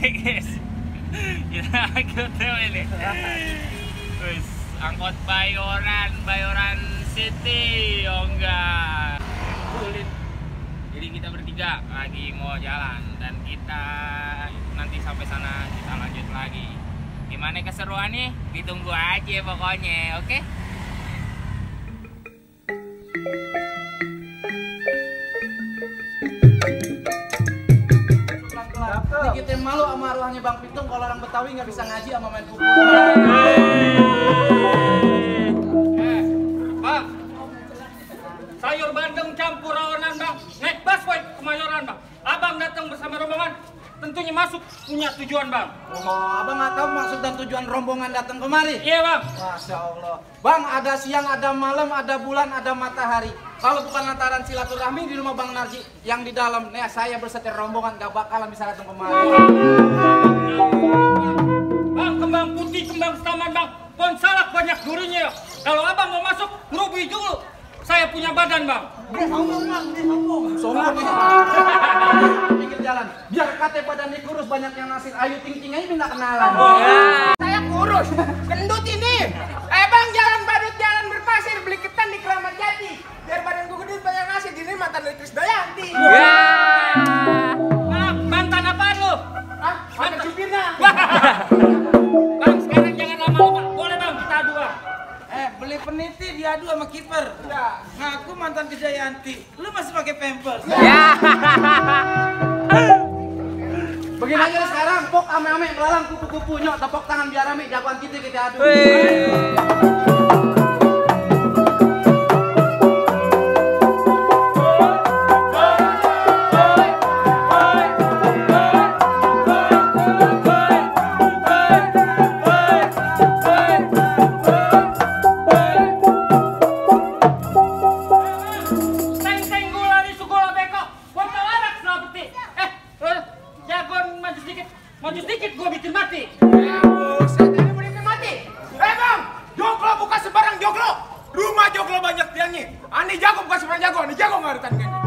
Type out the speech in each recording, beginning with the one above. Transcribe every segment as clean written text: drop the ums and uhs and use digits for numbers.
guys. Kita ketemu ini. Terus angkot Bayoran City, oh enggak. Jadi kita bertiga lagi mau jalan dan kita nanti sampai sana kita lanjut lagi. Gimana keseruannya? Ditunggu aja pokoknya, oke? Ini kita malu sama arwahnya Bang Pitung kalau orang Betawi nggak bisa ngaji sama main pukul. Bang, sayur bandeng campur rawonan bang, naik busway Kemayoran bang. Abang datang bersama rombongan, tentunya masuk punya tujuan bang. Oh, abang nggak tahu maksud dan tujuan rombongan datang kemari? Iya bang. Masya Allah. Bang, ada siang, ada malam, ada bulan, ada matahari. Kalau bukan lantaran silaturahmi di rumah Bang Narji yang di dalam, nih saya bersetir rombongan gak bakalan bisa datang kemari. Bang, kembang putih, kembang setaman bang, pohon salak banyak durinya. Kalau abang mau masuk, ngerubi dulu. Saya punya badan bang. Dia sombong bang, dia sombong. Sombong ya. Pinggir jalan. Biar kate badannya kurus banyak yang nasir. Ayu ting-ting aja minta kenalan. Saya kurus, gendut ini. Bang, jalan badut, jalan berpasir, beli ketan di Keramat Jati. Biar badan gue gendut banyak ngasih, ini mantan dari Krisdayanti. Nah, mantan apaan lu? Ah, mantan supirnya. Bang, sekarang jangan lama-lama. Boleh bang, kita adu bang. Beli peniti diadu sama kiper. Ngaku mantan Krisdayanti. Lu masih pakai pampers. Begini aja sekarang, pok ame-ame melalang kupu-kupu nyok, tepok tangan biar ame jagoan kita adu. Maju sedikit, gue bikin mati. Buset, ini mau bikin mati. Bang, joglo bukan sembarang joglo. Rumah joglo banyak tiangnya. Ani jago bukan sembarang jago, ani jago nggak ada tandingannya.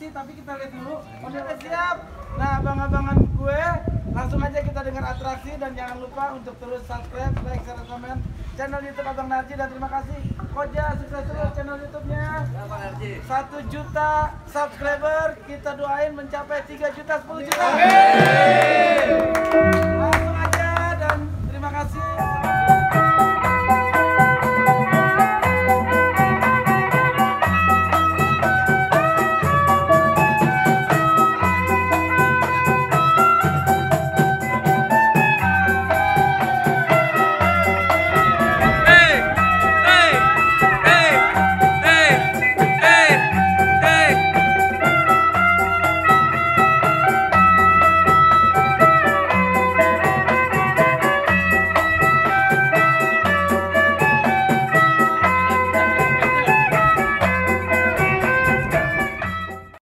Tapi kita lihat dulu, udah siap. Nah, abang-abangan gue, langsung aja kita dengar atraksi dan jangan lupa untuk terus subscribe, like, share, komen channel YouTube Abang Narji dan terima kasih Koja sukses terus channel YouTube-nya. 1 juta subscriber, kita doain mencapai 3 juta, 10 juta.